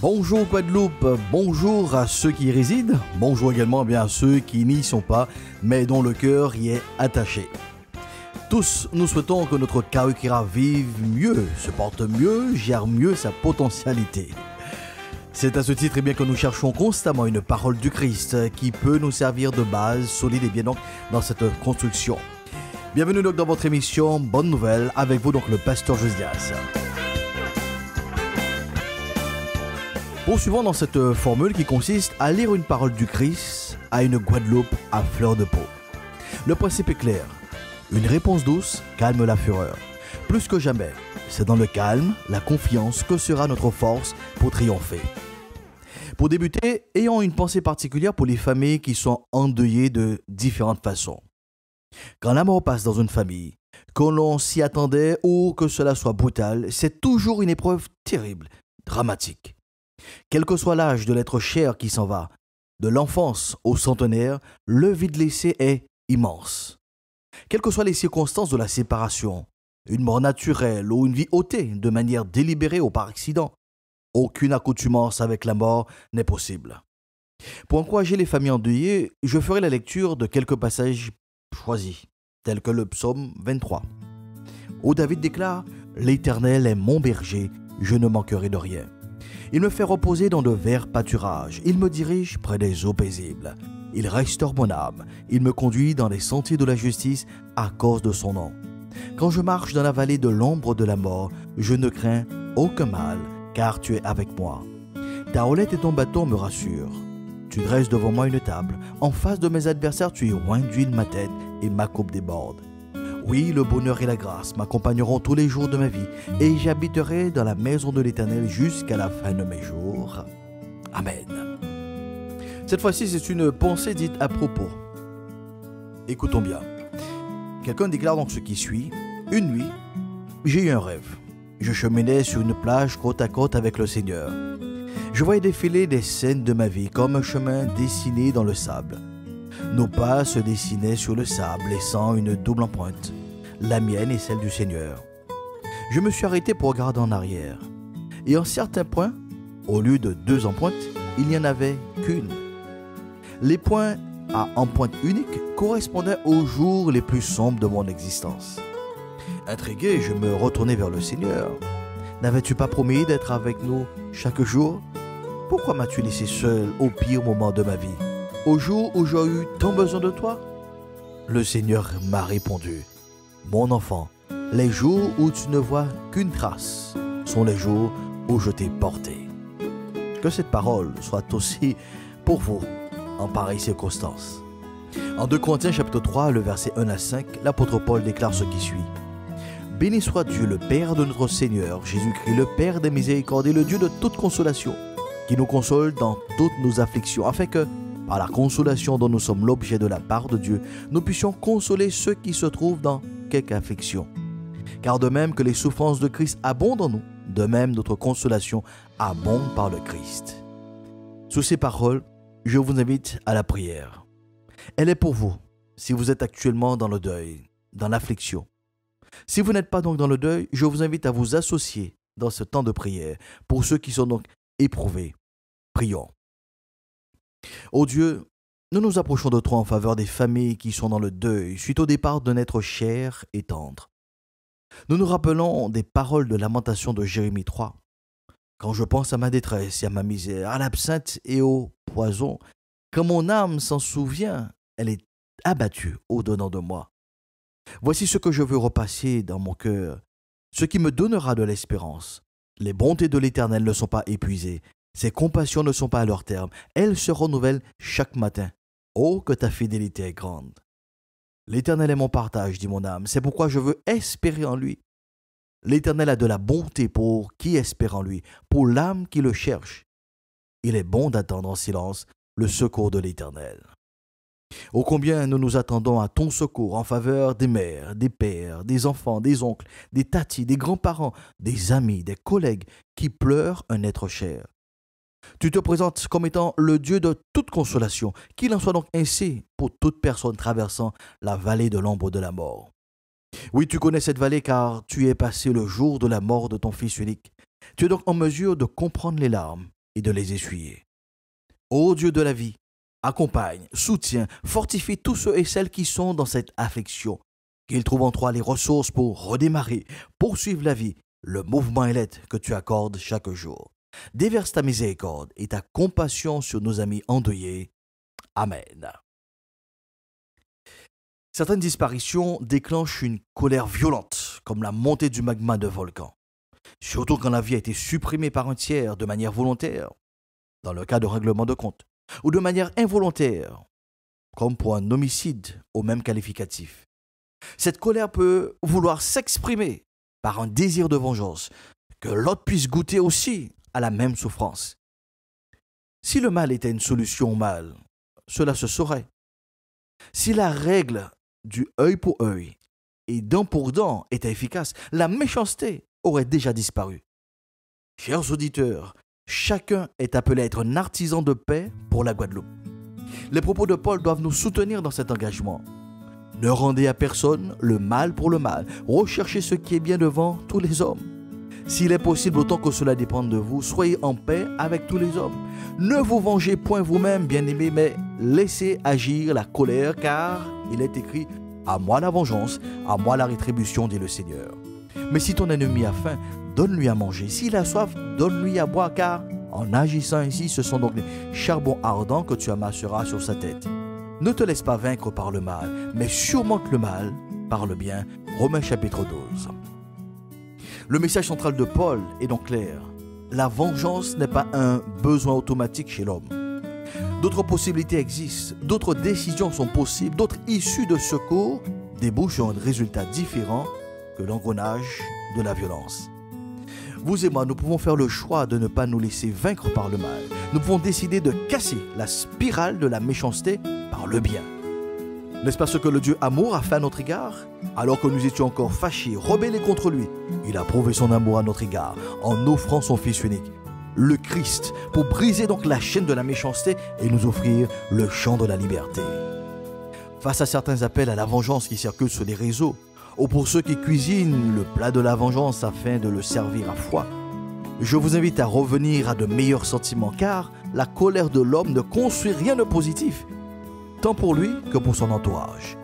Bonjour Guadeloupe, bonjour à ceux qui y résident, bonjour également bien à ceux qui n'y sont pas, mais dont le cœur y est attaché. Tous, nous souhaitons que notre Kawikira vive mieux, se porte mieux, gère mieux sa potentialité. C'est à ce titre bien que nous cherchons constamment une parole du Christ qui peut nous servir de base solide et bien donc dans cette construction. Bienvenue donc dans votre émission Bonne Nouvelle, avec vous donc le pasteur Josias. Poursuivons dans cette formule qui consiste à lire une parole du Christ à une Guadeloupe à fleur de peau. Le principe est clair. Une réponse douce calme la fureur. Plus que jamais, c'est dans le calme, la confiance que sera notre force pour triompher. Pour débuter, ayons une pensée particulière pour les familles qui sont endeuillées de différentes façons. Quand la mort passe dans une famille, que l'on s'y attendait ou que cela soit brutal, c'est toujours une épreuve terrible, dramatique. Quel que soit l'âge de l'être cher qui s'en va, de l'enfance au centenaire, le vide laissé est immense. Quelles que soient les circonstances de la séparation, une mort naturelle ou une vie ôtée de manière délibérée ou par accident, aucune accoutumance avec la mort n'est possible. Pour encourager les familles endeuillées, je ferai la lecture de quelques passages choisis, tels que le psaume 23, où David déclare « L'Éternel est mon berger, je ne manquerai de rien. Il me fait reposer dans de verts pâturages. Il me dirige près des eaux paisibles. Il restaure mon âme. Il me conduit dans les sentiers de la justice à cause de son nom. Quand je marche dans la vallée de l'ombre de la mort, je ne crains aucun mal, car tu es avec moi. Ta houlette et ton bâton me rassurent. Tu dresses devant moi une table. En face de mes adversaires, tu oins d'huile ma tête et ma coupe déborde. Oui, le bonheur et la grâce m'accompagneront tous les jours de ma vie, et j'habiterai dans la maison de l'Éternel jusqu'à la fin de mes jours. Amen. Cette fois-ci, c'est une pensée dite à propos. Écoutons bien. Quelqu'un déclare donc ce qui suit. Une nuit, j'ai eu un rêve. Je cheminais sur une plage côte à côte avec le Seigneur. Je voyais défiler des scènes de ma vie comme un chemin dessiné dans le sable. Nos pas se dessinaient sur le sable, laissant une double empreinte, la mienne et celle du Seigneur. Je me suis arrêté pour regarder en arrière. Et en certains points, au lieu de 2 empreintes, il n'y en avait qu'une. Les points à empreinte unique correspondaient aux jours les plus sombres de mon existence. Intrigué, je me retournai vers le Seigneur. N'avais-tu pas promis d'être avec nous chaque jour? Pourquoi m'as-tu laissé seul au pire moment de ma vie? Au jour où j'ai eu tant besoin de toi? Le Seigneur m'a répondu, mon enfant, les jours où tu ne vois qu'une trace sont les jours où je t'ai porté. Que cette parole soit aussi pour vous en pareille circonstance. En 2 Corinthiens chapitre 3, le verset 1 à 5, l'apôtre Paul déclare ce qui suit. Béni soit Dieu, le Père de notre Seigneur, Jésus-Christ, le Père des miséricordes et le Dieu de toute consolation, qui nous console dans toutes nos afflictions, afin que, par la consolation dont nous sommes l'objet de la part de Dieu, nous puissions consoler ceux qui se trouvent dans quelque affliction. Car de même que les souffrances de Christ abondent en nous, de même notre consolation abonde par le Christ. Sous ces paroles, je vous invite à la prière. Elle est pour vous, si vous êtes actuellement dans le deuil, dans l'affliction. Si vous n'êtes pas donc dans le deuil, je vous invite à vous associer dans ce temps de prière pour ceux qui sont donc éprouvés. Prions. Ô Dieu, nous nous approchons de toi en faveur des familles qui sont dans le deuil suite au départ d'un être cher et tendre. Nous nous rappelons des paroles de lamentation de Jérémie 3. Quand je pense à ma détresse et à ma misère, à l'absinthe et au poison, quand mon âme s'en souvient, elle est abattue au-dedans de moi. Voici ce que je veux repasser dans mon cœur, ce qui me donnera de l'espérance. Les bontés de l'Éternel ne sont pas épuisées, ses compassions ne sont pas à leur terme, elles se renouvellent chaque matin. Oh, que ta fidélité est grande! L'Éternel est mon partage, dit mon âme, c'est pourquoi je veux espérer en lui. L'Éternel a de la bonté pour qui espère en lui, pour l'âme qui le cherche. Il est bon d'attendre en silence le secours de l'Éternel. Ô combien nous nous attendons à ton secours en faveur des mères, des pères, des enfants, des oncles, des tatis, des grands-parents, des amis, des collègues qui pleurent un être cher. Tu te présentes comme étant le Dieu de toute consolation. Qu'il en soit donc ainsi pour toute personne traversant la vallée de l'ombre de la mort. Oui, tu connais cette vallée car tu es passé le jour de la mort de ton Fils unique. Tu es donc en mesure de comprendre les larmes et de les essuyer. Ô Dieu de la vie, accompagne, soutiens, fortifie tous ceux et celles qui sont dans cette affliction. Qu'ils trouvent en toi les ressources pour redémarrer, poursuivre la vie, le mouvement et l'aide que tu accordes chaque jour. Déverse ta miséricorde et ta compassion sur nos amis endeuillés. Amen. Certaines disparitions déclenchent une colère violente, comme la montée du magma de volcan. Surtout quand la vie a été supprimée par un tiers de manière volontaire, dans le cas de règlement de compte, ou de manière involontaire, comme pour un homicide au même qualificatif. Cette colère peut vouloir s'exprimer par un désir de vengeance, que l'autre puisse goûter aussi à la même souffrance. Si le mal était une solution au mal, cela se saurait. Si la règle du œil pour œil et dent pour dent était efficace, la méchanceté aurait déjà disparu. Chers auditeurs, chacun est appelé à être un artisan de paix pour la Guadeloupe. Les propos de Paul doivent nous soutenir dans cet engagement. Ne rendez à personne le mal pour le mal. Recherchez ce qui est bien devant tous les hommes. S'il est possible, autant que cela dépende de vous, soyez en paix avec tous les hommes. Ne vous vengez point vous-même, bien-aimés, mais laissez agir la colère, car il est écrit « À moi la vengeance, à moi la rétribution, dit le Seigneur. » Mais si ton ennemi a faim, donne-lui à manger. S'il a soif, donne-lui à boire, car en agissant ainsi, ce sont donc des charbons ardents que tu amasseras sur sa tête. Ne te laisse pas vaincre par le mal, mais surmonte le mal par le bien. Romains chapitre 12. Le message central de Paul est donc clair. La vengeance n'est pas un besoin automatique chez l'homme. D'autres possibilités existent, d'autres décisions sont possibles, d'autres issues de secours débouchent sur un résultat différent que l'engrenage de la violence. Vous et moi, nous pouvons faire le choix de ne pas nous laisser vaincre par le mal. Nous pouvons décider de casser la spirale de la méchanceté par le bien. N'est-ce pas ce que le Dieu amour a fait à notre égard? Alors que nous étions encore fâchés, rebellés contre lui, il a prouvé son amour à notre égard en offrant son Fils unique, le Christ, pour briser donc la chaîne de la méchanceté et nous offrir le champ de la liberté. Face à certains appels à la vengeance qui circulent sur les réseaux, ou pour ceux qui cuisinent le plat de la vengeance afin de le servir à foi, je vous invite à revenir à de meilleurs sentiments, car la colère de l'homme ne construit rien de positif, tant pour lui que pour son entourage.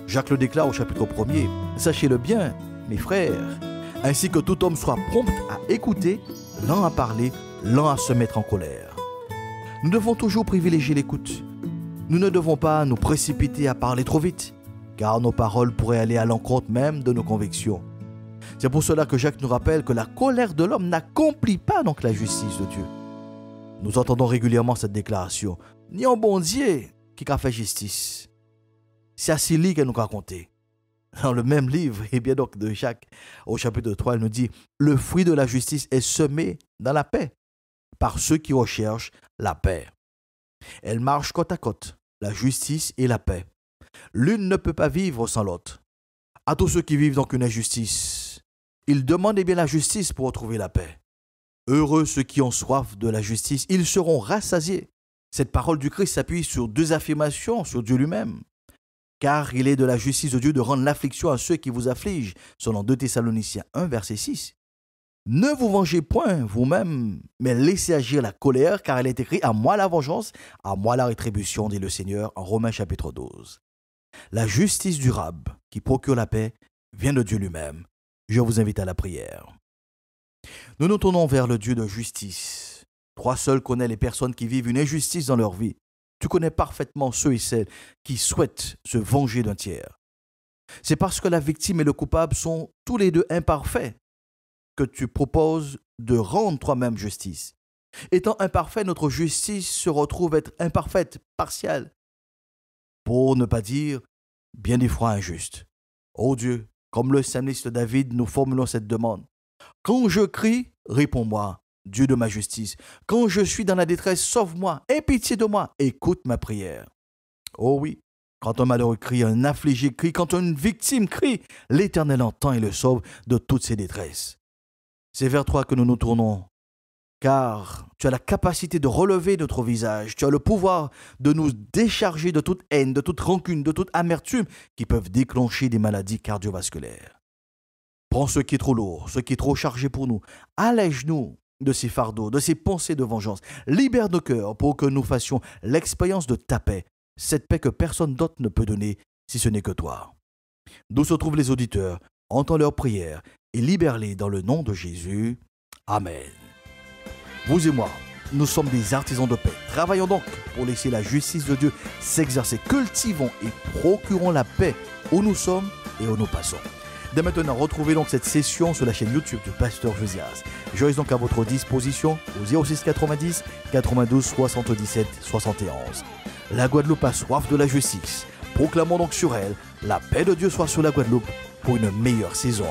Jacques le déclare au chapitre 1er, « Sachez-le bien, mes frères, ainsi que tout homme soit prompt à écouter, lent à parler, lent à se mettre en colère. » Nous devons toujours privilégier l'écoute. Nous ne devons pas nous précipiter à parler trop vite, car nos paroles pourraient aller à l'encontre même de nos convictions. C'est pour cela que Jacques nous rappelle que la colère de l'homme n'accomplit pas donc la justice de Dieu. Nous entendons régulièrement cette déclaration, « Ni un bon Dieu qui a fait justice. » C'est à Silly qu'elle nous raconte. Dans le même livre, et bien donc de Jacques, au chapitre 3, elle nous dit « Le fruit de la justice est semé dans la paix, par ceux qui recherchent la paix. » Elle marche côte à côte, la justice et la paix. L'une ne peut pas vivre sans l'autre. À tous ceux qui vivent donc une injustice, ils demandent bien la justice pour retrouver la paix. Heureux ceux qui ont soif de la justice, ils seront rassasiés. Cette parole du Christ s'appuie sur deux affirmations sur Dieu lui-même. Car il est de la justice de Dieu de rendre l'affliction à ceux qui vous affligent, selon 2 Thessaloniciens 1, verset 6. Ne vous vengez point vous-même, mais laissez agir la colère, car elle est écrite « À moi la vengeance, à moi la rétribution, dit le Seigneur » en Romains chapitre 12. La justice durable qui procure la paix vient de Dieu lui-même. Je vous invite à la prière. Nous nous tournons vers le Dieu de justice. Toi seul connais les personnes qui vivent une injustice dans leur vie. Tu connais parfaitement ceux et celles qui souhaitent se venger d'un tiers. C'est parce que la victime et le coupable sont tous les deux imparfaits que tu proposes de rendre toi-même justice. Étant imparfait, notre justice se retrouve être imparfaite, partielle, pour ne pas dire bien des fois injuste. Ô Dieu, comme le psalmiste David, nous formulons cette demande. Quand je crie, réponds-moi, Dieu de ma justice. Quand je suis dans la détresse, sauve-moi, aie pitié de moi, écoute ma prière. Oh oui, quand un malheureux crie, un affligé crie, quand une victime crie, l'Éternel entend et le sauve de toutes ses détresses. C'est vers toi que nous nous tournons, car tu as la capacité de relever notre visage, tu as le pouvoir de nous décharger de toute haine, de toute rancune, de toute amertume qui peuvent déclencher des maladies cardiovasculaires. Prends ce qui est trop lourd, ce qui est trop chargé pour nous, allège-nous de ces fardeaux, de ces pensées de vengeance, libère nos cœurs pour que nous fassions l'expérience de ta paix, cette paix que personne d'autre ne peut donner si ce n'est que toi. D'où se trouvent les auditeurs, entends leurs prières et libère-les dans le nom de Jésus. Amen. Vous et moi, nous sommes des artisans de paix. Travaillons donc pour laisser la justice de Dieu s'exercer. Cultivons et procurons la paix où nous sommes et où nous passons. Dès maintenant, retrouvez donc cette session sur la chaîne YouTube du Pasteur Josias. Je reste donc à votre disposition au 06 90 92 77 71. La Guadeloupe a soif de la justice. Proclamons donc sur elle, la paix de Dieu soit sur la Guadeloupe pour une meilleure saison.